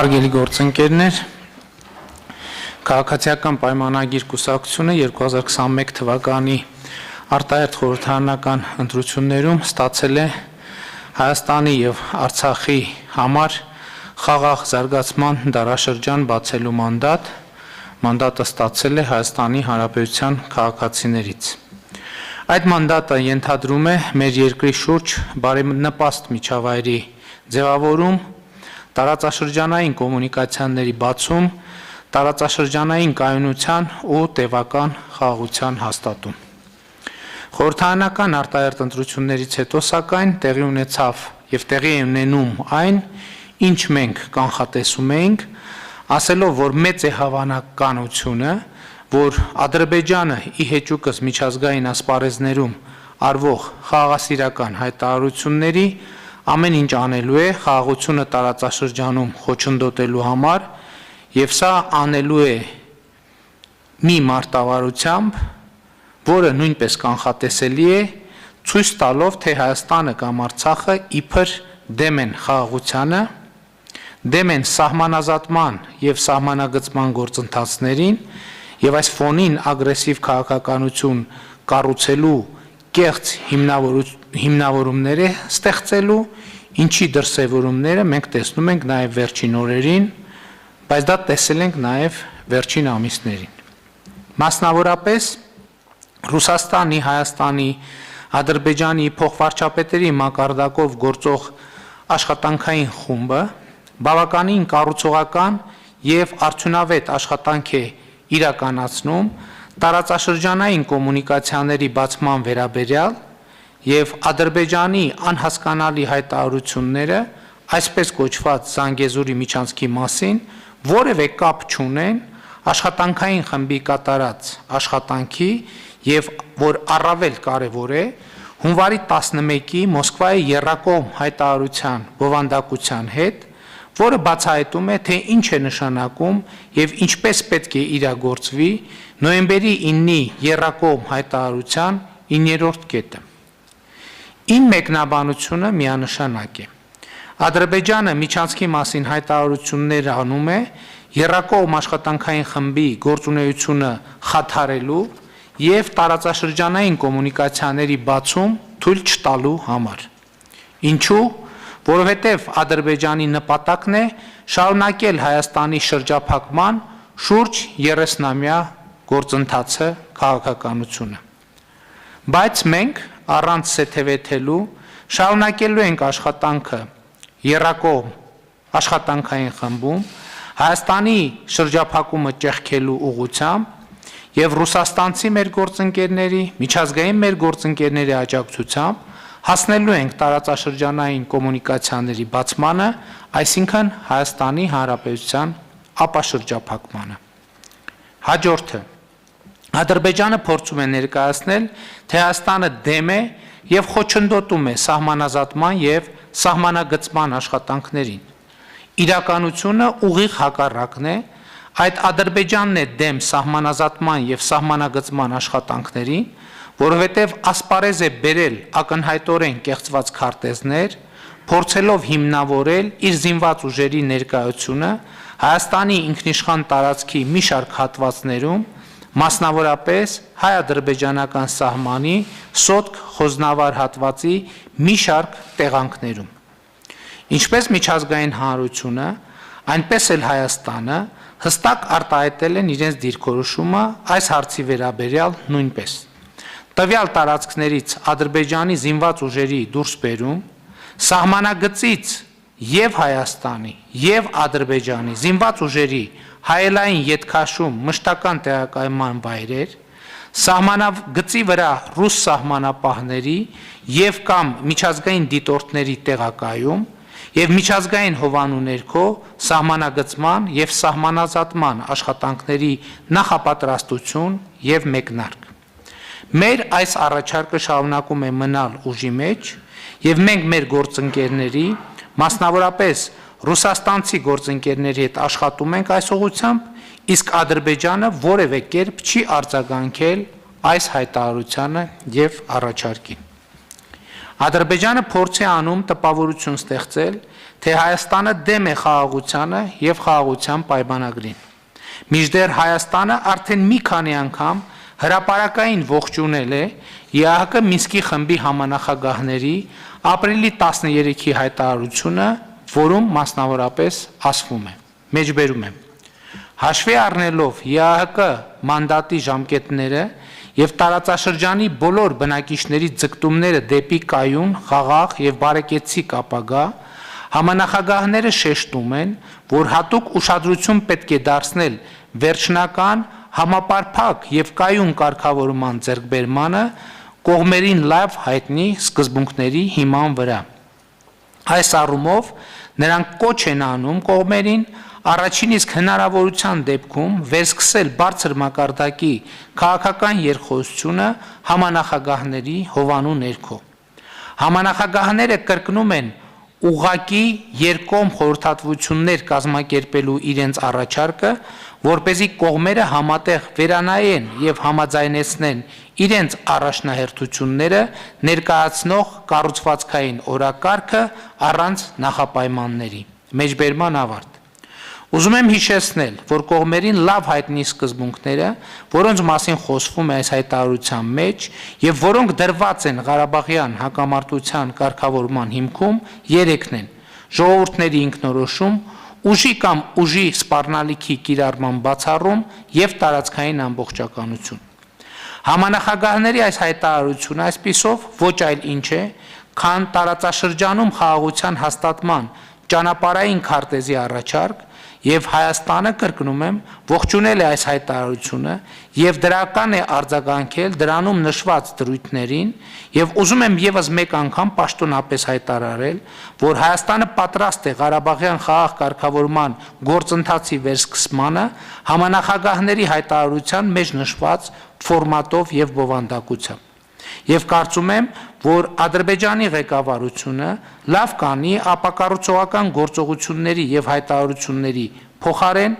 Հարգելի գործընկերներ, քաղաքացիական պայմանագիր կուսակցությունը 2021 թվականի արտահերթ խորհրդարանական ընտրություններում ստացել է Հայաստանի եւ Արցախի համար խաղաղ զարգացման դարաշրջան բացելու մանդատ։ Մանդատը ստացել է Հայաստանի Հանրապետության քաղաքացիներից։ Այդ մանդատը ենթադրում է մեր երկրի շուրջ բարենպաստ միջավայրի ձևավորում, տարածաշրջանային կոմունիկացիաների բացում, տարածաշրջանային կայունության ու տևական խաղաղության հաստատում։ Խորհրդարանական արտահերթ ընտրություններից հետո սակայն տեղի ունեցավ եւ տեղի է ունենում այն, ինչ մենք կանխատեսում էինք, ասելով, որ մեծ է հավանականությունը, որ Ադրբեջանը ի հեճուկս միջազգային ասպարեզներում արվող խաղաղասիրական հայտարարությունների ամեն ինչ անելու է խաղաղությունը տարածաշրջանում խոչընդոտելու համար եւ սա անելու է մի մարտավարությամբ, որը նույնպես կանխատեսելի է, ցույց տալով, թե Հայաստանը կամ Արցախը իբր դեմ են խաղաղությանը, դեմ են սահմանազատման եւ սահմանագծման գործընթացներին եւ այս ֆոնին ագրեսիվ քաղաքականություն կառուցելու կեղծ հիմնավորումներ է ստեղծելու, ինչի դրսևորումները մենք տեսնում ենք նաեւ վերջին օրերին, բայց դա տեսել ենք նաեւ վերջին ամիսներին։ Մասնավորապես Ռուսաստանի, Հայաստանի, Ադրբեջանի փոխվարչապետերի մակարդակով գործող աշխատանքային խումբը բավականին կառուցողական եւ արդյունավետ աշխատանք է իրականացնում տարածաշրջանային կոմունիկացիաների բացման վերաբերյալ եւ Ադրբեջանի անհասկանալի հայտարարությունները, այսպես կոչված Զանգեզուրի միջանցքի մասին, որևէ կապ չունեն աշխատանքային խմբի կատարած աշխատանքի եւ որ առավել կարեւոր է հունվարի 11-ի Մոսկվայի եռակողմ հայտարարության բովանդակության հետ, որը բացահայտում է, թե ինչ է նշանակում եւ ինչպես պետք է իրագործվի նոյեմբերի 9-ի եռակողմ հայտարարության 9-րդ կետը։ Իմ մեկնաբանությունը միանշանակ է։ Ադրբեջանը միջանցքի մասին հայտարարություններ անում է եռակողմ աշխատանքային խմբի գործունեությունը խաթարելու եւ տարածաշրջանային կոմունիկացիաների բացում թույլ չտալու համար։ Ինչու՞, որովհետև Ադրբեջանի նպատակն է շարունակել Հայաստանի շրջափակման շուրջ 30-ամյա գործընթացը քաղաքականությունը։ Բայց մենք առանց սեթևեթելու շարունակելու ենք աշխատանքը եռակողմ աշխատանքային խմբում Հայաստանի շրջափակումը ճեղքելու ուղղությամբ եւ ռուսաստանցի մեր գործընկերների, միջազգային մեր գործընկերների աջակցությամբ հասնելու ենք տարածաշրջանային կոմունիկացիաների բացմանը, այսինքն Հայաստանի Հանրապետության ապաշրջափակմանը։ Հաջորդը Ադրբեջանը փորձում է ներկայացնել, թե Հայաստանը դեմ է եւ խոչընդոտում է սահմանազատման եւ սահմանագծման աշխատանքներին։ Իրականությունը ուղիղ հակառակն է, այդ Ադրբեջանն է դեմ սահմանազատման եւ սահմանագծման աշխատանքներին, որովհետև ասպարեզ է բերել ակնհայտորեն կեղծված քարտեզներ, փորձելով հիմնավորել իր զինված ուժերի ներկայությունը Հայաստանի ինքնիշխան տարածքի մի շարք հատվածներում, մասնավորապես հայ-ադրբեջանական սահմանի Սոտք խոզնավար հատվածի մի շարք տեղանքներում։ Ինչպես միջազգային հանրությունը, այնպես էլ Հայաստանը հստակ արտահայտել են իրենց դիրքորոշումը այս հարցի վերաբերյալ նույնպես։ Տվյալ տարածքներից Ադրբեջանի զինված ուժերի դուրսբերում, սահմանագծից եւ Հայաստանի եւ Ադրբեջանի զինված ուժերի հայելային ետքաշում մշտական տեղակայման վայրեր, սահմանագծի վրա ռուս սահմանապահների եւ կամ միջազգային դիտորդների տեղակայում եւ միջազգային հովանու ներքո սահմանագծման եւ սահմանազատման աշխատանքների նախապատրաստություն եւ մեկնարկ։ Մեր այս առաջարկը շարունակում է մնալ ուժի մեջ եւ մենք մեր գործընկերների, մասնավորապես ռուսաստանցի գործընկերների հետ աշխատում ենք այս ուղղությամբ, իսկ Ադրբեջանը որևէ կերպ չի արձագանքել այս հայտարարությանը եւ առաջարկին։ Ադրբեջանը փորձ է անում տպավորություն ստեղծել, թե Հայաստանը դեմ է խաղաղությանը եւ խաղաղության պայմանագրին։ Մինչդեռ Հայաստանը արդեն մի քանի անգամ հրապարակային ողջունել է ԵԱՀԿ Մինսկի խմբի համանախագահների ապրիլի 13-ի հայտարարությունը, որում մասնավորապես ասվում է. Մեջբերում եմ. Հաշվի առնելով ԵԱՀԿ մանդատի ժամկետները եւ տարածաշրջանի բոլոր բնակիչների ձգտումները դեպի կայուն, խաղաղ եւ բարեկեցիկ ապագա, համանախագահները շեշտում են, որ հատուկ ուշադրություն պետք է դարձնել վերջնական, համապարփակ եւ կայուն կարգավորման ձեռքբերմանը կողմերին լավ հայտնի սկզբունքների հիման վրա։ Այս առումով նրանք կոչ են անում կողմերին առաջին իսկ հնարավորության դեպքում վերսկսել բարձր մակարդակի քաղաքական երկխոսությունը համանախագահների հովանու ներքո։ Համանախագահները կրկնում են ուղղակի երկկողմ խորհրդատվություններ կազմակերպելու իրենց առաջարկը, որպեսզի կողմերը համատեղ վերանայեն եւ համաձայնեցնեն իրենց առաջնահերթությունները ներկայացնող կառուցվածքային օրակարգը առանց նախապայմանների։ Մեջբերման ավարտ։ Ուզում եմ հիշեցնել, որ կողմերին լավ հայտնի սկզբունքները, որոնց մասին խոսվում է այս հայտարարության մեջ եւ որոնք դրված են Ղարաբաղյան հակամարտության կարգավորման հիմքում, երեքն են. ժողովուրդների ինքնորոշում, ուժի կամ ուժի սպառնալիքի կիրառման բացառում եւ տարածքային ամբողջականություն։ Համանախագահների այս հայտարարությունը այսպիսով ոչ այլ ինչ է, քան տարածաշրջանում խաղաղության հաստատման ճանապարհային քարտեզի առաջարկ, եւ Հայաստանը, կրկնում եմ, ողջունել է այս հայտարարությունը եւ դրական է արձագանքել դրանում նշված դրույթներին եւ ուզում եմ եւս մեկ անգամ պաշտոնապես հայտարարել, որ Հայաստանը պատրաստ է Ղարաբաղյան խաղաղ կարգավորման գործընթացի վերսկսմանը համանախագահների հայտարարության մեջ նշված ֆորմատով եւ բովանդակությամբ։ Եվ կարծում եմ, որ Ադրբեջանի ղեկավարությունը լավ կանի ապակառուցողական գործողությունների եւ հայտարարությունների փոխարեն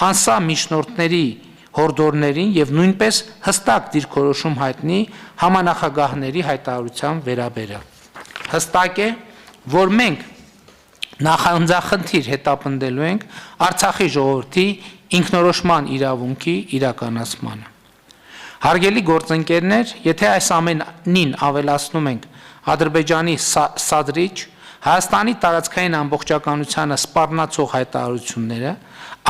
անսա միջնորդների հորդորներին եւ նույնպես հստակ դիրքորոշում հայտնի համանախագահների հայտարարության վերաբերյալ։ Հստակ է, որ մենք նախանձախնդիր հետապնդելու ենք Արցախի ժողովրդի ինքնորոշման իրավունքի իրականացմանը։ Հարգելի գործընկերներ, եթե այս ամենին ավելացնում ենք Ադրբեջանի սադրիչ, Հայաստանի տարածքային ամբողջականությանը սպառնացող հայտարարությունները,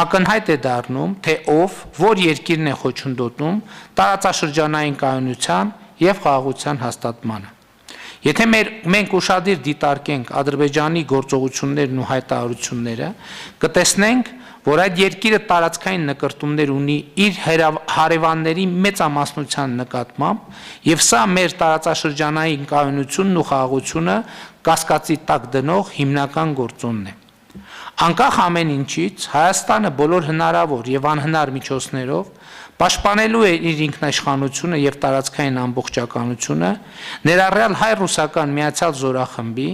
ակնհայտ է դառնում, թե ով, որ երկիրն է խոչընդոտում տարածաշրջանային կայունության եւ խաղաղության հաստատմանը։ Եթե մենք ուշադիր դիտարկենք Ադրբեջանի գործողություններն ու հայտարարությունները, կտեսնենք, որ այդ երկիրը տարածքային նկրտումներ ունի իր հարևանների մեծամասնության նկատմամբ եւ սա մեր տարածաշրջանային կայունությունն ու խաղաղությունը կասկածի տակ դնող հիմնական գործոնն է։ Անկախ ամեն ինչից Հայաստանը բոլոր հնարավոր եւ անհնար միջոցներով պաշտպանելու է իր ինքնաիշխանությունը եւ տարածքային ամբողջականությունը, ներառյալ հայ-ռուսական միացյալ զորախմբի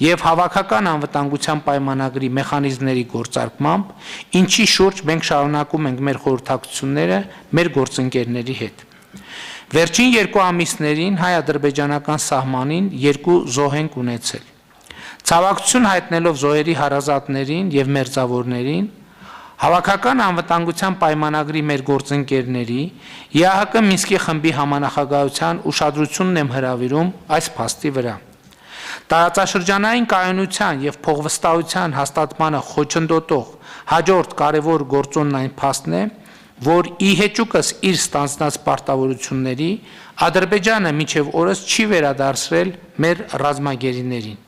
եւ հավաքական անվտանգության պայմանագրի մեխանիզմների գործարկմամբ, ինչի շուրջ մենք շարունակում ենք մեր խորհրդակցությունները մեր գործընկերների հետ։ Վերջին 2 ամիսներին հայ-ադրբեջանական սահմանին 2 զոհ ենք ունեցել։ Ցավակցություն հայտնելով զոհերի հարազատներին եւ մերձավորներին, Հավաքական անվտանգության պայմանագրի մեր գործընկերների ԵԱՀԿ Մինսկի խմբի համանախագահության ուշադրությունն եմ հրավիրում այս փաստի վրա։ Տարածաշրջանային կայունության եւ փոխվստահության հաստատմանը խոչընդոտող հաջորդ կարևոր գործոնն այն փաստն է, որ ի հեճուկս իր ստանձնած պարտավորությունների Ադրբեջանը մինչև օրս չի վերադարձրել մեր ռազմագերիներին։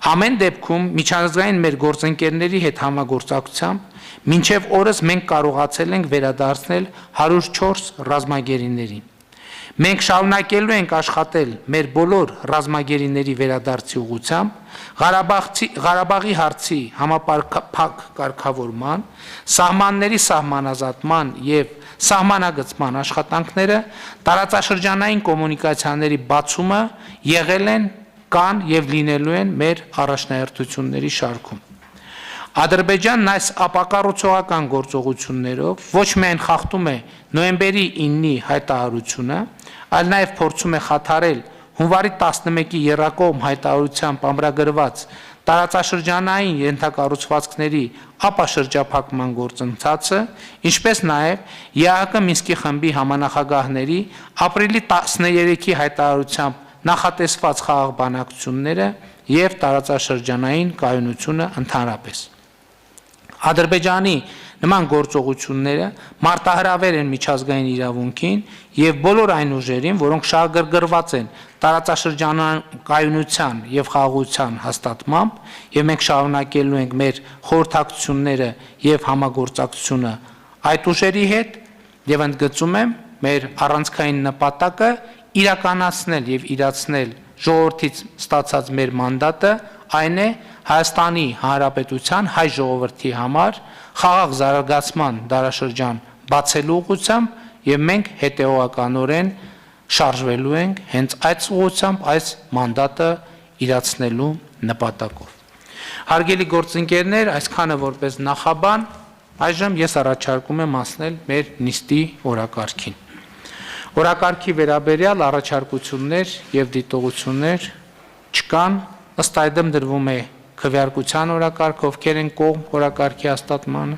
Ամեն դեպքում միջազգային մեր գործընկերների հետ համագործակցությամբ մինչև օրս մենք կարողացել ենք վերադարձնել 104 ռազմագերիներին։ Մենք շարունակելու ենք աշխատել մեր բոլոր ռազմագերիների վերադարձի ուղղությամբ Ղարաբաղի հարցի համապարփակ կարգավորման, սահմանների սահմանազատման եւ սահմանագծման աշխատանքները տարածաշրջանային կոմունիկացիաների բացումը եղել են, կան եւ լինելու են մեր առաջնահերթությունների շարքում։ Ադրբեջանն այս ապակառուցողական գործողություններով ոչ միայն խախտում է նոյեմբերի 9-ի հայտարարությունը, այլ նաև փորձում է խաթարել հունվարի 11-ի եռակողմ հայտարարությամբ ամրագրված տարածաշրջանային ենթակառուցվածքների ապաշրջափակման գործընթացը, ինչպես նաև ԵԱՀԿ Մինսկի խմբի համանախագահների ապրիլի 13-ի հայտարարությամբ նախատեսված խաղաղ բանակցությունները և տարածաշրջանային կայունությունը ընդհանրապես։ Ադրբեջանի նման գործողությունները մարտահրավեր են միջազգային իրավունքին և բոլոր այն ուժերին, որոնք շահագրգռված են տարածաշրջանային կայունության և խաղաղության հաստատմամբ, և մենք շարունակելու ենք մեր խորհրդակցությունները և համագործակցությունը այդ ուժերի հետ, և ընդգծում եմ մեր առանցքային նպատակը իրականացնել և իրացնել ժողովրդից ստացած մեր մանդատը, այն է Հայաստանի Հանրապետության հայ ժողովրդի համար խաղաղ զարգացման դարաշրջան բացելու ուղղությամբ և մենք հետևողականորեն շարժվելու ենք հենց այդ ուղղությամբ այս մանդատը իրացնելու նպատակով։ Հարգելի գործընկերներ, այսքանը որպես նախաբան, այժմ ես առաջարկում եմ անցնել մեր նիստի օրակարգին։ Օրակարգի վերաբերյալ առաջարկություններ և դիտողություններ չկան, ըստ այդմ դրվում է քվեարկության օրակարգ, ովքեր են կողմ օրակարգի հաստատմանը,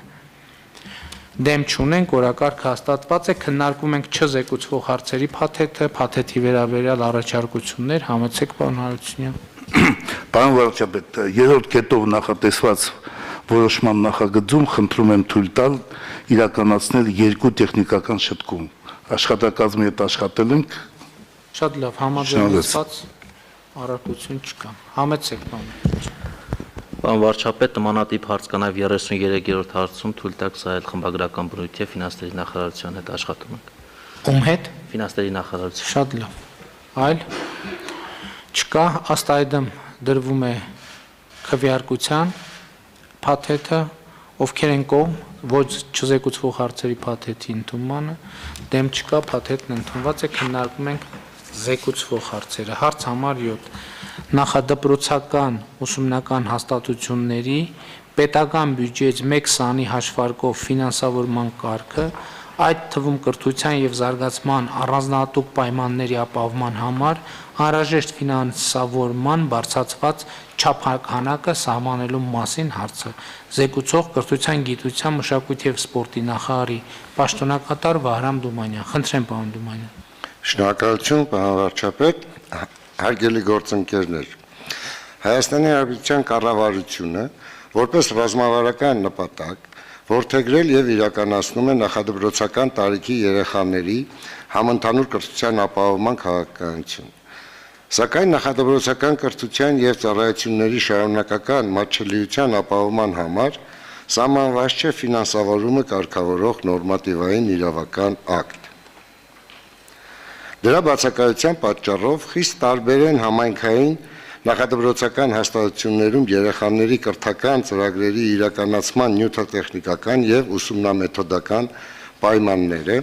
դեմ չունենք, օրակարգը հաստատված է, քննարկում ենք չզեկուցվող հարցերի փաթեթը, փաթեթի վերաբերյալ առաջարկություններ, համեցեք պարոն Հարությունյան։ Պարոն վարչապետ, երրորդ կետով նախատեսված որոշման նախագծում խնդրում եմ թույլ տալ իրականացնել երկու տեխնիկական շտկում։ Աշխատակազմի հետ աշխատել ենք։ Շատ լավ, համաձայնված առարկություն չկա։ Համեցեք պարոն։ Պարոն վարչապետ, նմանատիպ հարց կա նաև 33-րդ հարցում թույլ տաք սա էլ խմբագրական բնույթի է ֆինանսների նախարարության հետ աշխատում ենք։ Ում հետ։ Ֆինանսների նախարարություն։ Շատ լավ։ Այլ չկա, ըստ այդմ դրվում է քվեարկության փաթեթը, ովքեր են կողմ ոչ չզեկուցվող հարցերի փաթեթի ընդունմանը, դեմ չկա, փաթեթն ընդունված է, քննարկում ենք զեկուցվող հարցերը։ Հարց համար 7 նախադպրոցական ուսումնական հաստատությունների պետական բյուջեից 1 սանի հաշվարկով ֆինանսավորման կարգը, այդ թվում կրթության և զարգացման առանձնահատուկ պայմանների ապահովման համար անհրաժեշտ ֆինանսավորման բարձրացված չափանակը սահմանելու մասին հարցը զեկուցող կրթության, գիտության, մշակույթի և սպորտի նախարարի պաշտոնակատար Վահրամ Դումանյան։ Խնդրեմ, պարոն Դումանյան։ Շնորհակալություն, պարոն վարչապետ, հարգելի գործընկերներ։ Հայաստանի Հանրապետության կառավարությունը որպես ռազմավարական նպատակ որդեգրել և իրականացնում է նախադպրոցական տարիքի երեխաների համընդհանուր կրթության ապահովման քաղաքականություն։ Սակայն նախադպրոցական կրթության և ծառայությունների շարունակական մատչելիության ապահովման համար սահմանված չէ ֆինանսավորումը կարգավորող նորմատիվային իրավական ակտ։ Դրա բացակայության պատճառով խիստ տարբեր են համայնքային նախադպրոցական հաստատություններում երեխաների կրթական ծրագրերի իրականացման նյութատեխնիկական և ուսումնամեթոդական պայմանները,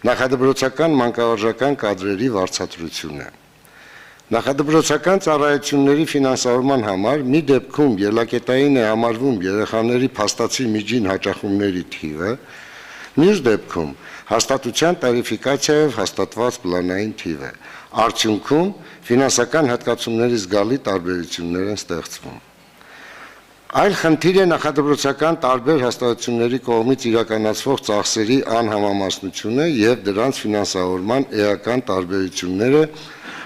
նախադպրոցական մանկավարժական կադրերի վարձատրությունը։ Նախադպրոցական ծառայությունների ֆինանսավորման համար մի դեպքում ելակետային է համարվում երեխաների փաստացի միջին հաճախումների թիվը, մյուս դեպքում հաստատության տարիֆիկացիայով հաստատված պլանային թիվը։ Արդյունքում ֆինանսական հատկացումների զգալի տարբերություններ են ստեղծվում։ Այլ խնդիր է նախադպրոցական տարբեր հաստատությունների կողմից իրականացվող ծախսերի անհամամասնությունը և դրանց ֆինանսավորման էական տարբերությունները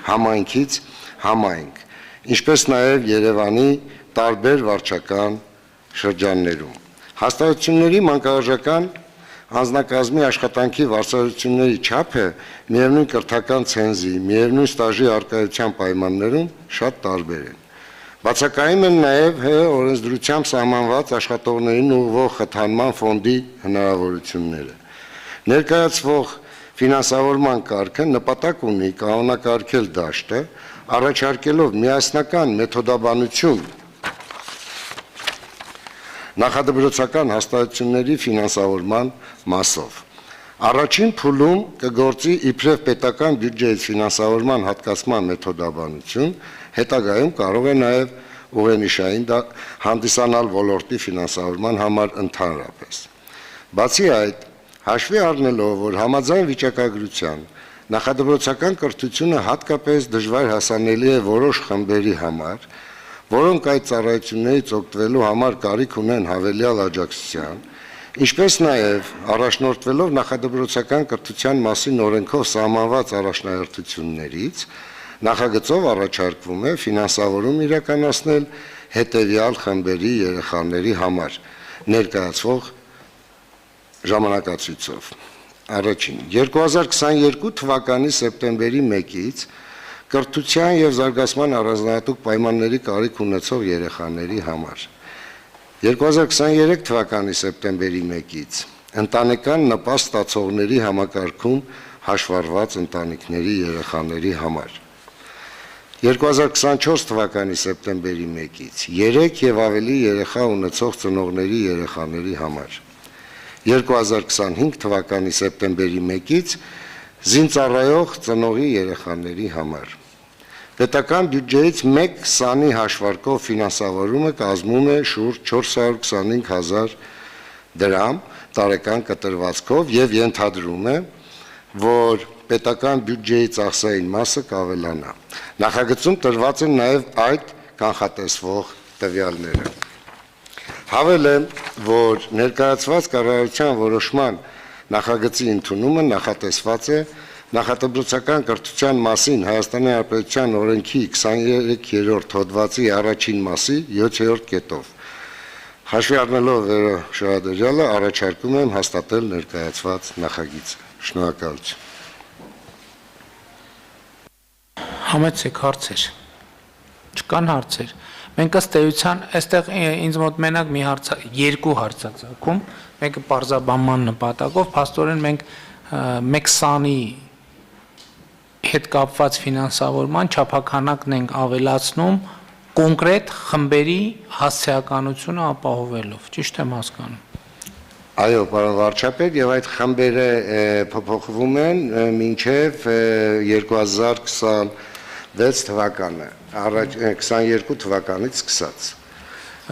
համայնքից համայնք, ինչպես նաև Երևանի տարբեր վարչական շրջաններում։ Հաստատությունների մանկավարժական անձնակազմի աշխատանքի վարձատրությունների չափը միևնույն կրթական ցենզի, միևնույն ստաժի առկայության պայմաններում շատ տարբեր են։ Բացակայում են նաև ՀՀ օրենսդրությամբ սահմանված աշխատողներին ուղղվող խթանման ֆոնդի հնարավորությունները։ Ներկայացվող ֆինանսավորման կարգը նպատակ ունի կանոնակարգել դաշտը, առաջարկելով միասնական մեթոդաբանություն նախադպրոցական հաստատությունների ֆինանսավորման մասով։ Առաջին փուլում կգործի իբրև պետական բյուջեից ֆինանսավորման հատկացման մեթոդաբանություն, հետագայում կարող է նաև ուղենիշային հանդիսանալ ոլորտի ֆինանսավորման համար ընդհանրապես։ Բացի այդ, հաշվի առնելով, որ համաձայն վիճակագրության նախադպրոցական կրթությունը հատկապես դժվար հասանելի է որոշ խմբերի համար, որոնք այդ ծառայություններից օգտվելու համար կարիք ունեն հավելյալ աջակցության, ինչպես նաև առաջնորդվելով նախադպրոցական կրթության մասին օրենքով սահմանված առաջնահերթություններից, նախագծով առաջարկվում է ֆինանսավորում իրականացնել հետևյալ խմբերի երեխաների համար ներկայացվող ժամանակացույցով։ Առաջին, 2022 թվականի սեպտեմբերի 1-ից կրթության եւ զարգացման առանձնահատուկ պայմանների կարիք ունեցող երեխաների համար, 2023 թվականի սեպտեմբերի 1-ից ընտանեկան նպաստ ստացողների համակարգում հաշվառված ընտանիքների երեխաների համար, 2024 թվականի սեպտեմբերի 1-ից 3 եւ ավելի երեխա ունեցող ծնողների երեխաների համար, 2025 թվականի սեպտեմբերի 1-ից զինծառայող ծնողի երեխաների համար։ Պետական բյուջեից 1/20-ի հաշվարկով ֆինանսավորումը կազմում է շուրջ 425,000 դրամ տարեկան կտրվածքով եւ ենթադրում է, որ պետական բյուջեի ծախսային մասը կավելանա։ Նախագծում տրված են նաեւ այդ կանխատեսվող տվյալները։ Հավելեմ, որ ներկայացված կառավարության որոշման նախագծի ընդունումը նախատեսված է նախադպրոցական կրթության մասին Հայաստանի Հանրապետության օրենքի 23-րդ հոդվածի առաջին մասի 7-րդ կետով։ Հաշվի առնելով վերոշահադրյալը առաջարկում եմ հաստատել ներկայացված նախագիծը։ Շնորհակալություն։ Համեցեք հարցեր։ Չկան հարցեր։ Մենք ըստ էության այստեղ ինձ մոտ մենակ մի երկու հարցացակում, մեկը պարզաբանման նպատակով, փաստորեն մենք 1/20-ի հետ կապված ֆինանսավորման չափականակն ենք ավելացնում կոնկրետ խմբերի հասցեականությունը ապահովելով, ճիշտ եմ հասկանում։ Այո, պարոն վարչապետ, եւ այդ խմբերը փոփոխվում են մինչեւ 2026 թվականը, 22 թվականից սկսած։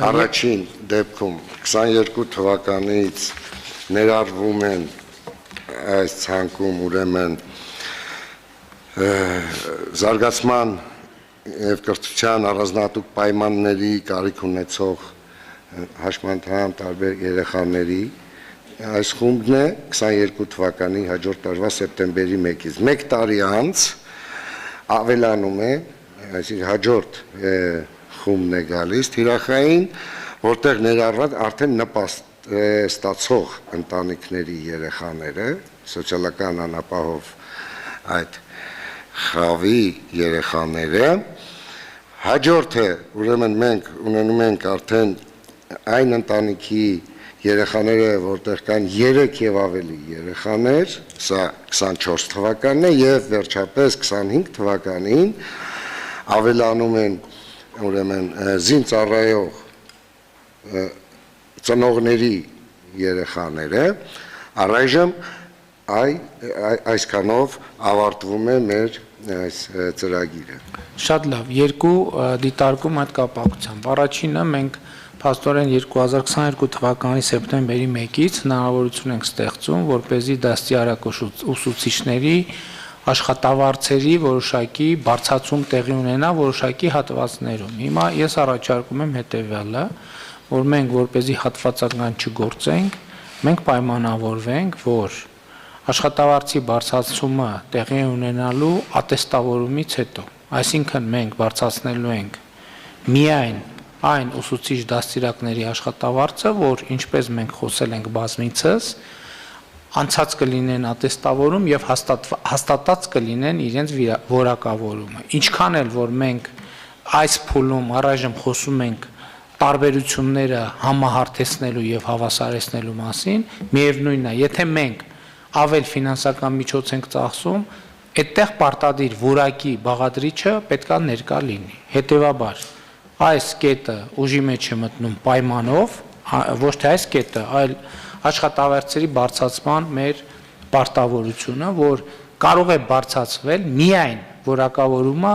Առաջին դեպքում 22 թվականից ներառվում են այս ցանկում ուրեմն զարգացման եւ կրթության առանձնահատուկ պայմանների կարիք ունեցող հաշմանդամ տարբեր երեխաների այս խումբն է 22 թվականի հաջորդ տարվա սեպտեմբերի 1-ից 1 տարի անց ավելանում է, այսինքն հաջորդ խումբն է գալիս թիրախային, որտեղ ներառված արդեն նպաստ ստացող ընտանիքների երեխաները, սոցիալական անապահով այդ խավի երեխաները, հաջորդը ուրեմն մենք ունենում ենք արդեն այն ընտանիքի երեխաները, որտեղ կան 3 եւ ավելի երեխաներ, սա 24 թվականն է եւ վերջապես 25 թվականին ավելանում են ուրեմն զինծառայող ծնողների երեխաները, առայժմ այսքանով ավարտվում է մեր այս ծրագիրը։ Շատ լավ, երկու դիտարկում այդ կապակցությամբ։ Առաջինը մենք փաստորեն 2022 թվականի սեպտեմբերի 1-ից հնարավորություն ենք ստեղծում, որպեսզի դաստիարակ ուսուցիչների աշխատավարձերի որոշակի բարձրացում տեղի ունենա որոշակի հատվածներում։ Հիմա ես առաջարկում եմ հետևյալը, որ մենք որպեսզի հատվածական չգործենք, մենք պայմանավորվենք, որ աշխատավարձի բարձրացումը տեղի ունենալու ատեստավորումից հետո, այսինքն մենք բարձրացնելու ենք միայն այն ուսուցիչ դաստիարակների աշխատավարձը, որ ինչպես մենք խոսել ենք բազմիցս, անցած կլինեն ատեստավորում եւ հաստատած կլինեն իրենց որակավորումը։ Ինչքան էլ որ մենք այս փուլում առայժմ խոսում ենք տարբերությունները համահարթեցնելու եւ հավասարեցնելու մասին, միևնույնն է, եթե մենք ավել ֆինանսական միջոց ենք ծախսում, այդտեղ պարտադիր որակի բաղադրիչը պետքա ներկա լինի։ Հետևաբար այս կետը ուժի մեջ է մտնում պայմանով, ոչ թե այս կետը, այլ աշխատավարձերի բարձրացման մեր պարտավորությունը, որ կարող է բարձրացվել միայն որակավորումը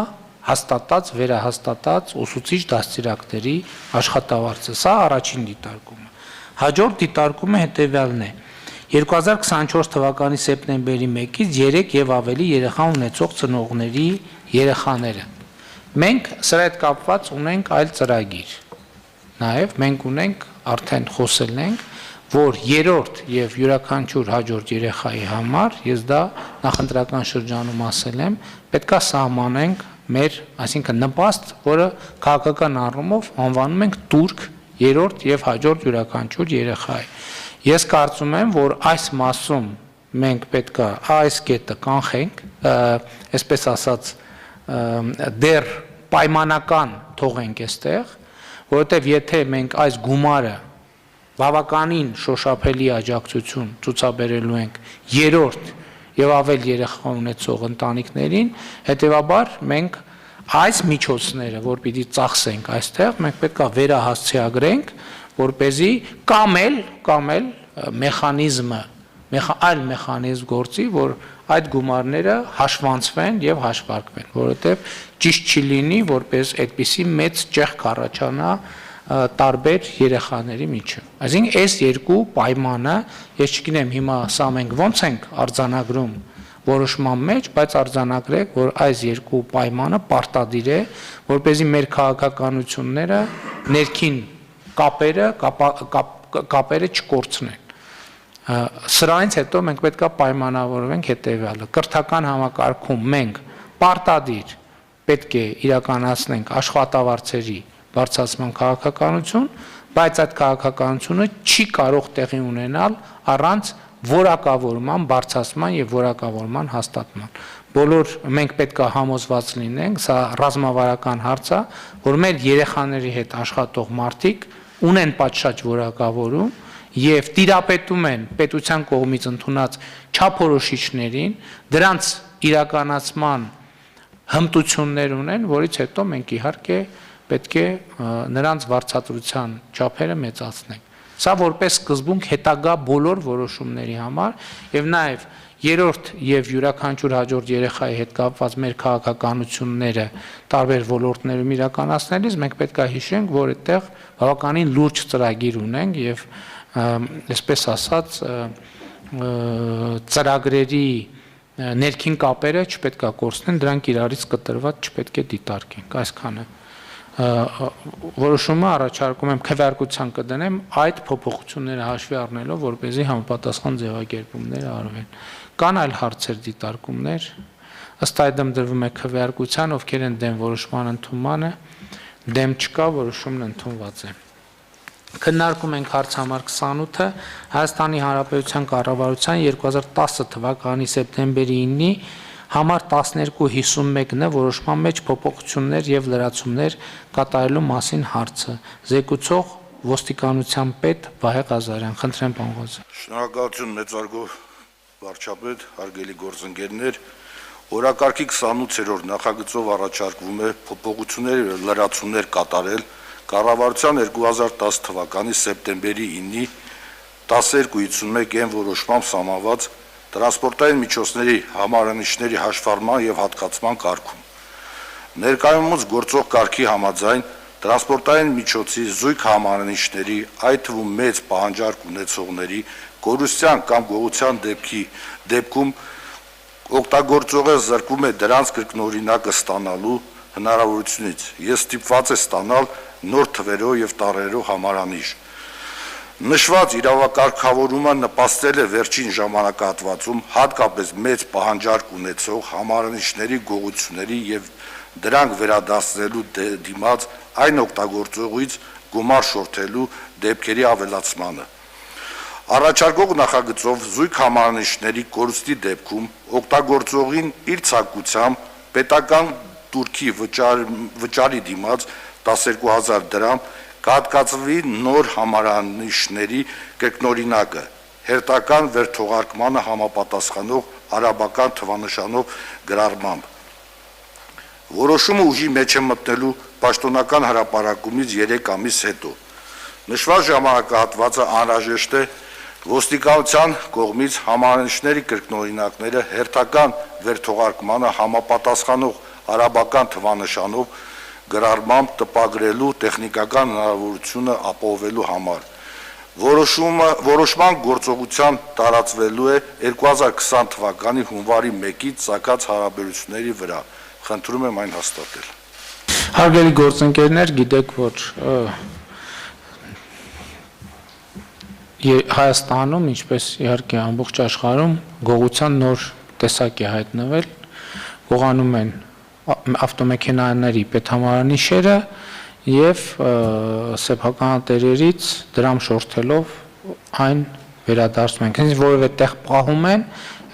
հաստատած, վերահաստատած ուսուցիչ դաստիարակների աշխատավարձը։ Սա առաջին դիտարկումը։ Հաջորդ դիտարկումը հետևյալն է. 2024 թվականի սեպտեմբերի 1-ից 3 եւ ավելի երեխա ունեցող ծնողների երեխաները։ Մենք սրա հետ կապված ունենք այլ ծրագիր։ Նաև մենք ունենք արդեն խոսել ենք, որ երրորդ եւ յուրաքանչյուր հաջորդ երեխայի համար, ես դա նախընտրական շրջանում ասել եմ, պետքա սահմանենք մեր, այսինքն նպաստ, որը քաղաքական առումով անվանում ենք турք երրորդ եւ հաջորդ յուրաքանչյուր երեխայի։ Ես կարծում եմ, որ այս մասում մենք պետքա այս կետը կանխենք, այսպես ասած, դեռ պայմանական թողենք այստեղ, որովհետեւ եթե մենք այս գումարը բավականին շոշափելի աջակցություն ցուցաբերելու ենք երրորդ եւ ավել երեխա ունեցող ընտանիքներին, հետեւաբար մենք այս միջոցները, որ պիտի ծախսենք այստեղ, մենք պետք է վերահասցեագրենք, որպեսզի կամ էլ մեխանիզմը, այլ մեխանիզմ գործի, որ այդ գումարները հաշվանցվեն եւ հաշվարկվեն, որովհետեւ ճիշտ չի լինի, որպես այդպիսի մեծ ճեղք կառաջանա տարբեր երեխաների միջև։ Այսինքն այս երկու պայմանը, ես չգիտեմ հիմա սա մենք ոնց ենք արձանագրում որոշման մեջ, բայց արձանագրեք, որ այս երկու պայմանը պարտադիր է, որպեսզի մեր քաղաքականությունները ներքին կապերը չկորցնեն։ Սրանից հետո մենք պետք է պայմանավորվենք հետևյալը. կրթական համակարգում մենք պարտադիր պետք է իրականացնենք աշխատավարձերի բարձրացման քաղաքականություն, բայց այդ քաղաքականությունը չի կարող տեղի ունենալ առանց որակավորման, բարձրացման եւ որակավորման հաստատման։ Բոլոր մենք պետք է համոզված լինենք, սա ռազմավարական հարց է, որ մեր երեխաների հետ աշխատող մարդիկ ունեն պատշաճ որակավորում եւ տիրապետում են պետության կողմից ընդունած չափորոշիչներին, դրանց իրականացման հմտություններ ունեն, որից հետո մենք իհարկե պետք է նրանց վարձատրության չափերը մեծացնենք։ Սա որպես սկզբունք հետագա բոլոր որոշումների համար եւ նաեւ երրորդ եւ յուրաքանչյուր հաջորդ երեխայի հետ կապված մեր քաղաքականությունները տարբեր ոլորտներում իրականացնելիս մենք պետք է հիշենք, որ այդտեղ բավականին լուրջ ծրագիր ունենք եւ այսպես ասած ծրագրերի ներքին կապերը չպետք է կորցնեն, դրանք իրարից կտրված չպետք է դիտարկենք, այսքանը։ Որոշումը առաջարկում եմ քվեարկության կդնեմ այդ փոփոխությունները հաշվի առնելով, որպեսզի համապատասխան ձևակերպումներ արվեն։ Կան այլ հարցեր դիտարկումներ, ըստ այդմ դրվում է քվեարկության, ովքեր են դեմ որոշման ընդունմանը, դեմ չկա, որոշումն ընդունված է։ Քննարկում ենք հարց համար 28-ը Հայաստանի Հանրապետության կառավարության 2010 թվականի սեպտեմբերի 9-ի համար 1251-ը որոշման մեջ փոփոխություններ եւ լրացումներ կատարելու մասին հարցը։ Զեկուցող ոստիկանության պետ Վահե Ղազարյան, խնդրեմ պարոն Ղազարյան։ Շնորհակալություն մեծարգո վարչապետ, հարգելի գործընկերներ, օրակարգի 28-րդ նախագծով առաջարկվում է փոփոխություններ եւ լրացումներ կատարել կառավարության 2010 թվականի սեպտեմբերի 9-ի 1251-ն որոշմամբ սահմանված տրանսպորտային միջոցների համարանիշների հաշվառման եւ հատկացման կարգում։ Ներկայումս գործող կարգի համաձայն տրանսպորտային միջոցի զույգ համարանիշների, այդ թվում մեծ պահանջարկ ունեցողների կորուստյան կամ գողության դեպքում օգտագործողը զրկվում է դրանց կրկնօրինակը ստանալու հնարավորությունից։ Ես ստիպված է ստանալ նոր թվերով եւ տարերով համարանիշ։ Նշված իրավակարգավորումը նպաստել է վերջին ժամանակահատվածում հատկապես մեծ պահանջարկ ունեցող համարանիշների գողությունների եւ դրանք վերադասնելու դիմաց այն օգտագործողից գումար շորթելու դեպքերի ավելացմանը։ Առաջարկող նախագծով զույգ համարանիշների կորուստի դեպքում օգտագործողին իր ցանկությամբ պետական турքի վճարի դիմաց 12000 դրամ կհատկացվի նոր համարանիշների կրկնօրինակը հերթական վերթողարկմանը համապատասխանող արաբական թվանշանով գրառմամբ։ Որոշումը ուժի մեջ է մտնելու պաշտոնական հրապարակումից 3 ամիս հետո։ Նշված ժամանակահատվածը անհրաժեշտ է ոստիկանության կողմից համարանիշների կրկնօրինակները հերթական վերթողարկմանը համապատասխանող արաբական թվանշանով գրառմամբ տպագրելու տեխնիկական հնարավորությունը ապահովելու համար։ Որոշման գործողության տարածվելու է 2020 թվականի հունվարի 1-ից ցակած հարաբերությունների վրա։ Խնդրում եմ այն հաստատել։ Հարգելի գործընկերներ, գիտեք, որ Հայաստանում, ինչպես իհարկե ամբողջ աշխարհում, գողության նոր տեսակ է հայտնվել, գողանում են ավտոմեքենաների պետհամարանի շերը եւ սեփականատերերից դրամ շորթելով այն վերադարձնում են, քանի որևէ տեղ պահում են,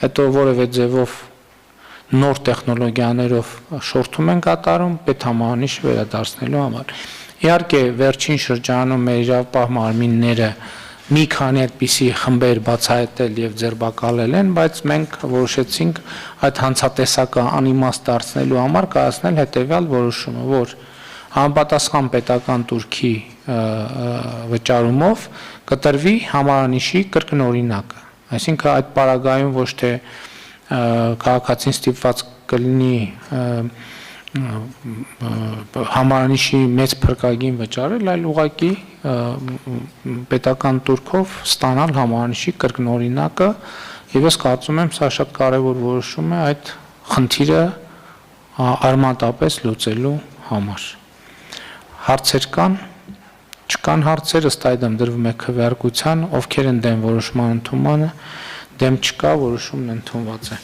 հետո որևէ ձևով նոր տեխնոլոգիաներով շորթում են կատարում պետհամարանի վերադարձնելու համար։ Իհարկե վերջին շրջանում մեր իրավապահ մարմինները մի քանի այդպիսի խմբեր բացահայտել եւ ձերբակալել են, բայց մենք որոշեցինք այդ հանցատեսակը անիմաստ դարձնելու համար կայացնել հետեւյալ որոշումը, որ համապատասխան պետական турքի վճարումով կտրվի համարանիշի կրկնօրինակը, այսինքն այդ պարագայում ոչ թե քաղաքացին ստիպված կլինի համարանիշի մեծ փրկագին վճարել, այլ ուղղակի պետական турքով ստանալ համարանիշի կրկնօրինակը եւ ես կարծում եմ սա շատ կարեւոր որոշում է այդ խնդիրը արմատապես լուծելու համար։ Հարցեր կան, չկան հարցեր, ըստ այդմ դրվում է քվեարկության, ովքեր են դեմ որոշման ընդունմանը, դեմ չկա, որոշումն ընդունված է։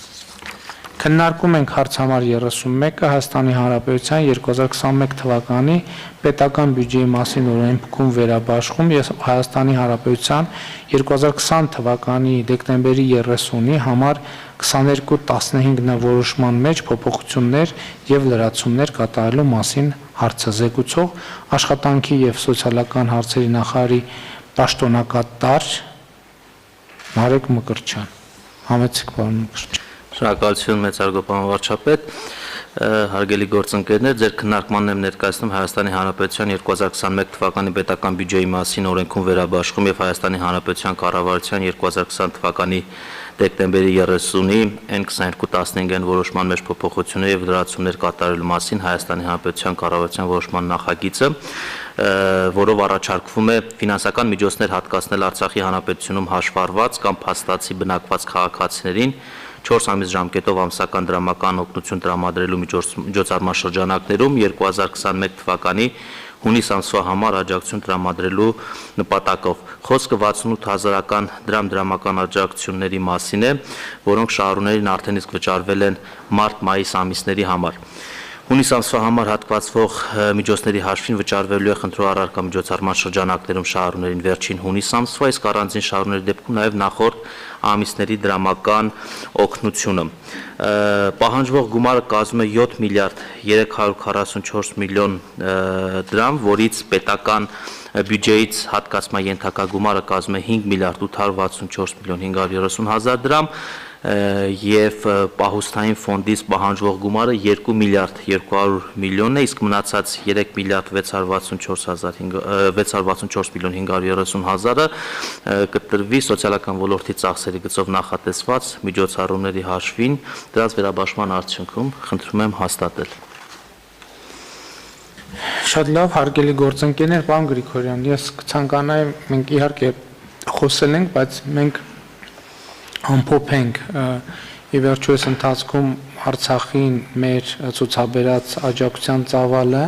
Քննարկում ենք հարց համար 31-ը Հայաստանի Հանրապետության 2021 թվականի պետական բյուջեի մասին օրենքում վերաբաշխում եւ Հայաստանի Հանրապետության 2020 թվականի դեկտեմբերի 30-ի համար 2215 որոշման մեջ փոփոխություններ եւ լրացումներ կատարելու մասին հարցը զեկուցող աշխատանքի եւ սոցիալական հարցերի նախարարի պաշտոնակատար Մարիկ Մկրտչյան։ Համեցեք, պարոն Մկրտչյան։ Շնորհակալություն մեծարգո պարոն վարչապետ, հարգելի գործընկերներ, ձեր քննարկմանն եմ ներկայացնում Հայաստանի Հանրապետության 2021 թվականի պետական բյուջեի մասին օրենքում վերաբաշխում եւ Հայաստանի Հանրապետության կառավարության 2020 թվականի դեկտեմբերի 30-ի N2215-ն որոշման մեջ փոփոխություններ եւ լրացումներ կատարելու մասին Հայաստանի Հանրապետության կառավարության որոշման նախագիծը, որով առաջարկվում է ֆինանսական միջոցներ հատկացնել Արցախի Հանրապետությունում հաշվառված կամ փաստացի բնակված քաղաքացիներին 4 ամիս ժամկետով ամսական դրամական օգնություն տրամադրելու միջոցառման շրջանակներում 2021 թվականի հունիս ամսվա համար աջակցություն տրամադրելու նպատակով։ Խոսքը 68000-ական դրամական աջակցությունների մասին է, որոնք շահառուներին արդեն իսկ վճարվել են մարտ-մայիս ամիսների համար։ Հունիս ամսվա համար հատկացվող միջոցների հաշվին վճարվելու է խնդրող առարկա միջոցառման շրջանակներում շահառուներին վերջին հունիս ամսվա, իսկ առանձին շահառուների դեպքում նաև նախորդ ամիսների դրամական օգնությունը։ Պահանջվող գումարը կազմում է 7 միլիարդ 344 միլիոն դրամ, որից պետական բյուջեից հատկացման ենթակա գումարը կազմում է 5 միլիարդ 864 միլիոն 530 հազար դրամ, եւ պահուստային ֆոնդից պահանջվող գումարը 2 միլիարդ 200 միլիոնն է, իսկ մնացած 3 միլիարդ 664 միլիոն 530 հազարը կտրվի սոցիալական ոլորտի ծախսերի գծով նախատեսված միջոցառումների հաշվին, դրանց վերաբաշխման արդյունքում խնդրում եմ հաստատել։ Շատ լավ, հարգելի գործընկերներ, պարոն Գրիգորյան, ես կցանկանայի, մենք իհարկե խոսել ենք, բայց մենք ամփոփ ենք ի վերջո այս ընթացքում Արցախին մեր ցուցաբերած աջակցության ծավալը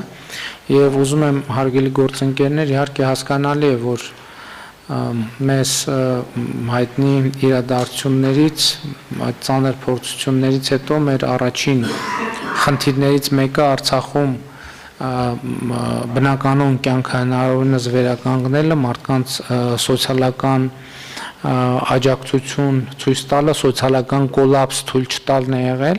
եւ ուզում եմ հարգելի գործընկերներ իհարկե հասկանալի է որ մեզ հայտնի իրադարձություններից այդ ծանր փորձություններից հետո մեր առաջին խնդիրներից մեկը Արցախում բնականon կյանքը հնարավորինս վերականգնելը մարդկանց սոցիալական աջակցություն ցույց տալը, սոցիալական կոլապս թույլ չտալն է եղել,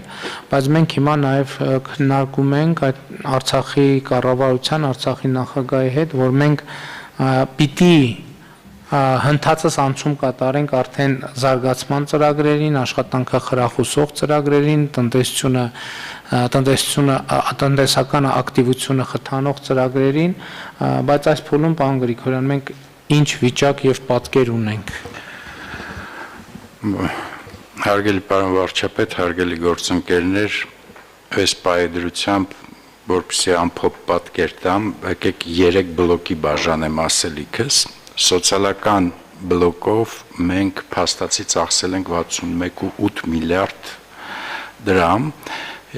բայց մենք հիմա նաև քննարկում ենք այդ Արցախի կառավարության, Արցախի նախագահի հետ, որ մենք պիտի հնդածս անցում կատարենք արդեն զարգացման ծրագրերին, աշխատանքը խրախուսող ծրագրերին, տնտեսական ակտիվությունը խթանող ծրագրերին, բայց այս փուլում, պարոն Գրիգորյան, մենք ինչ վիճակ եւ պատկեր ունենք։ Հարգելի պարոն վարչապետ, հարգելի գործընկերներ, այս պայդրությամբ, որպեսզի ամփոփ պատկեր տամ, եկեք 3 բլոկի բաժանեմ ասելիքս։ Սոցիալական բլոկով մենք փաստացի ծախսել ենք 61.8 միլիարդ դրամ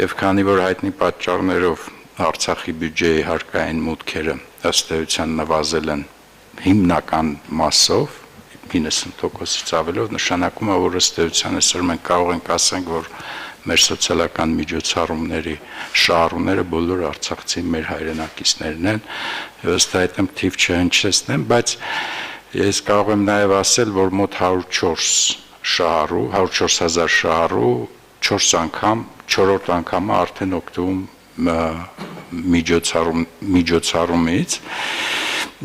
եւ քանի որ հայտնի պատճառներով Արցախի բյուջեի հարկային մուտքերը ըստ էության նվազել են հիմնական մասով 90%-ից ավելով, նշանակում է, որ ըստ էության այսօր մենք կարող ենք ասենք, որ մեր սոցիալական միջոցառումների շահառուները բոլոր արցախցի մեր հայրենակիցներն են, ըստ այդմ թիվ չհնչեցնեմ, բայց ես կարող եմ նաև ասել, որ մոտ 104,000 շահառու 4 անգամ, 4-րդ անգամը արդեն օգտվում միջոցառումից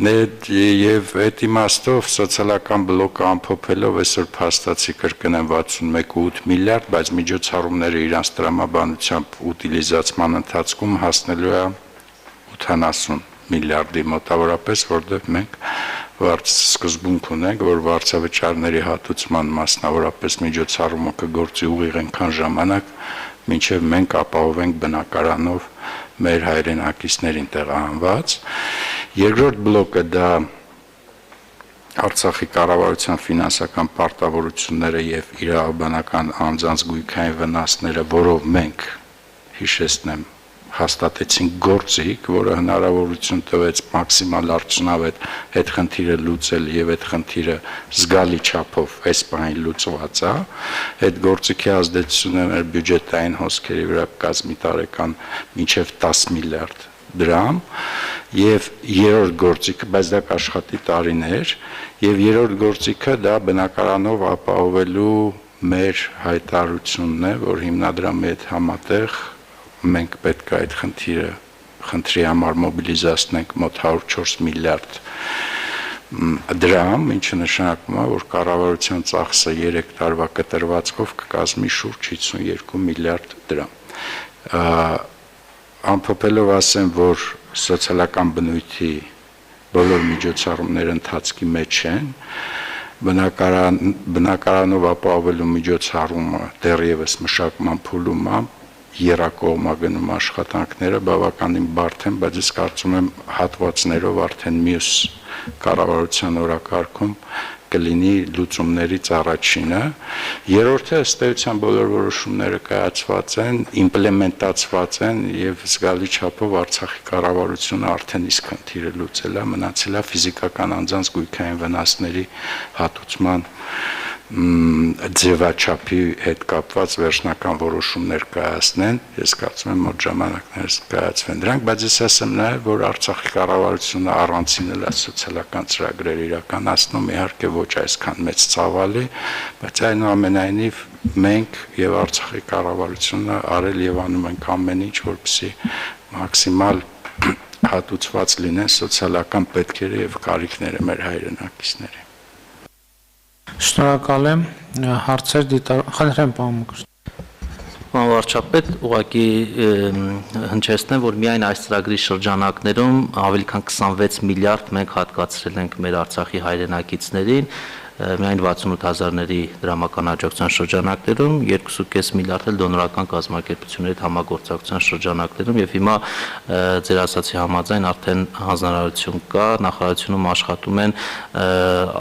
եւ այդ իմաստով սոցիալական բլոկը ամփոփելով այսօր փաստացի կրկնեմ 61.8 միլիարդ, բայց միջոցառումները իրանց տրամաբանությամբ ուտիլիզացման ընթացքում հասնելու է 80 միլիարդի մոտավորապես, որտեղ մենք սկզբունք ունենք, որ վարձավճարների հատուցման մասնավորապես միջոցառումը կգործի ուղիղ այնքան ժամանակ, մինչև մենք ապահովենք բնակարանով մեր հայրենակիցներին տեղահանված։ Երկրորդ բլոկը դա Արցախի կառավարության ֆինանսական պարտավորությունները եւ իրավաբանական անձանց գույքային վնասները, որով մենք հիշեցնեմ հաստատեցինք գործիք, որը հնարավորություն տվեց մաքսիմալ արդյունավետ այդ խնդիրը լուծել եւ այդ խնդիրը զգալի չափով այս բանին լուծված է, այդ գործիքի ազդեցությունը մեր բյուջետային հոսքերի վրա կազմի տարեկան մինչեւ 10 միլիարդ դրամ եւ երրորդ գործիքը, բայց դա կաշխատի տարիներ, եւ երրորդ գործիքը դա բնակարանով ապահովելու մեր հայտարարությունն է, որ հիմնադրամի հետ համատեղ մենք պետք է այդ խնդրի համար մոբիլիզացնենք մոտ 104 միլիարդ դրամ, ինչը նշանակում է, որ կառավարության ծախսը 3 տարվա կտրվածքով կկազմի շուրջ 52 միլիարդ դրամ։ Ամփոփելով ասեմ, որ սոցիալական բնույթի բոլոր միջոցառումները ընթացքի մեջ են, բնակարանով ապահովելու միջոցառումը դեռևս մշակման փուլում է, երակողմագնում աշխատանքները բավականին բարդ են, բայց ես կարծում եմ հատվածներով արդեն մյուս կառավարության օրակարգում կլինի լուծումներից առաջինը։ Երրորդը ըստ էության բոլոր որոշումները կայացված են, իմպլեմենտացված են եւ զգալի չափով Արցախի կառավարությունը արդեն իսկ խնդիրը լուծել է, մնացել է ֆիզիկական անձանց գույքային վնասների հատուցման ձևաչափի հետ կապված վերջնական որոշումներ կայացնեն, ես կարծում եմ մոտ ժամանակներս կայացվեն դրանք, բայց ես ասեմ նաև, որ Արցախի կառավարությունը առանցին է սոցիալական ծրագրեր իրականացնում, իհարկե ոչ այսքան մեծ ծավալի, բայց այնուամենայնիվ մենք եւ Արցախի կառավարությունը արել եւ անում ենք ամեն ինչ, որպեսզի մաքսիմալ հատուցված լինեն սոցիալական պետքերը եւ կարիքները մեր հայրենակիցների։ Շնորհակալ եմ, հարցեր խնդրեմ պարոն Մկրտչյան։ Պարոն վարչապետ, ուղղակի հնչեցնեմ, որ միայն այս ծրագրի շրջանակներում ավելի քան 26 միլիարդ մենք հատկացրել ենք մեր Արցախի հայրենակիցներին, միայն 68,000-ների դրամական աջակցության շրջանակներում, 2.5 միլիարդ էլ դոնորական կազմակերպությունների հետ համագործակցության շրջանակներում եւ հիմա ձեր ասացի համաձայն արդեն հանձնարարություն կա, նախարարությունում աշխատում են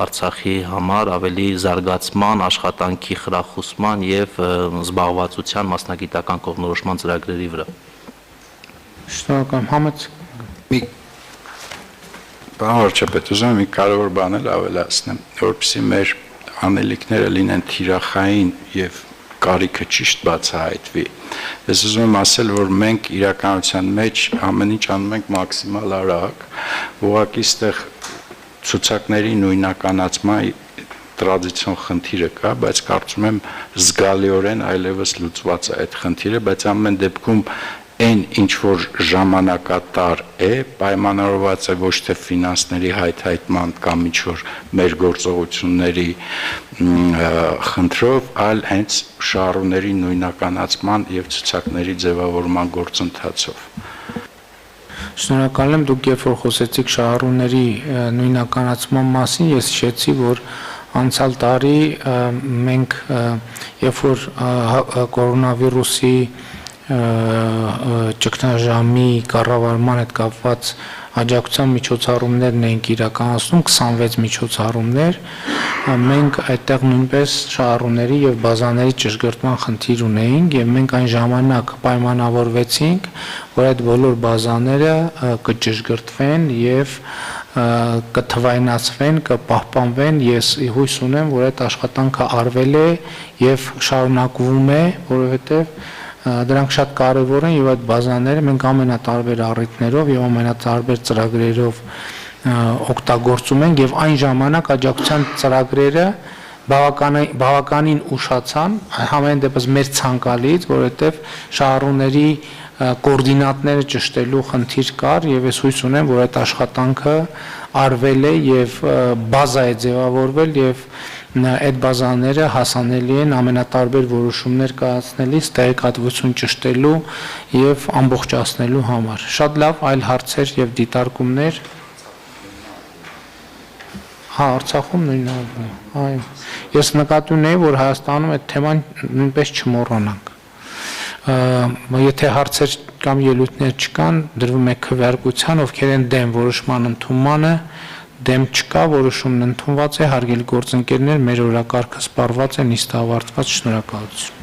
Արցախի համար ավելի զարգացման, աշխատանքի խրախուսման եւ զբաղվածության մասնագիտական կողմնորոշման ծրագրերի վրա։ Շնորհակալ եմ, Համեդ։ Պարոն վարչապետ, ուզում եմ մի կարևոր բան էլ ավելացնեմ, որպեսզի մեր անելիքները լինեն թիրախային եւ կարիքը ճիշտ բացահայտվի։ Ես ուզում եմ ասել, որ մենք իրականության մեջ ամեն ինչ անում ենք մաքսիմալ արագ, ուղղակի այստեղ ցուցակների նույնականացման տրադիցիոն խնդիրը կա, բայց կարծում եմ զգալիորեն այլևս լուծված է այդ խնդիրը, բայց ամեն դեպքում այն ինչ որ ժամանակատար է, պայմանավորված է ոչ թե ֆինանսների հայթայթման կամ ինչ որ մեր գործողությունների խնդրով, այլ հենց շահառուների նույնականացման եւ ցուցակների ձևավորման գործընթացով։ Շնորհակալ եմ, դուք երբ որ խոսեցիք շահառուների նույնականացման մասին, ես հիշեցի, որ անցյալ տարի մենք երբ որ կորոնավիրուսի ճգնաժամի կառավարման հետ կապված աջակցության միջոցառումներն ենք իրականացնում, 26 միջոցառումներ, մենք այդտեղ նույնպես շահառուների եւ բազաների ճշգրտման խնդիր ունեինք եւ մենք այն ժամանակ պայմանավորվեցինք, որ այդ բոլոր բազաները կճշգրտվեն եւ կթվայնացվեն, կպահպանվեն, ես հույս ունեմ, որ այդ աշխատանքը արվել է եւ շարունակվում է, որովհետեւ դրանք շատ կարևոր են եւ այդ բազաները մենք ամենատարբեր առիթներով եւ ամենատարբեր ծրագրերով օգտագործում ենք եւ այն ժամանակ աջակցության ծրագրերը բավականին ուշացան, համեն դեպս մեր ցանկալից, որովհետեւ շահառուների կոորդինատները ճշտելու խնդիր կար եւ ես հույս ունեմ, որ այդ աշխատանքը արվել է եւ բազա է ձևավորվել եւ այդ բազաները հասանելի են ամենատարբեր որոշումներ կայացնելիս, տեղեկատվություն ճշտելու եւ ամբողջացնելու համար։ Շատ լավ այլ հարցեր եւ դիտարկումներ։ Հա, Արցախում նույնն է։ Այո։ Ես նկատի ունեի, որ Հայաստանում այդ թեման նույնպես չմոռանանք։ Եթե հարցեր կամ ելույթներ չկան, դրվում է քվեարկության, ովքեր են դեմ որոշման ընդունմանը, դեմ չկա, որոշումն ընդունված է, հարգելի գործընկերներ, մեր օրակարգը սպառված է, նիստը ավարտված, շնորհակալություն։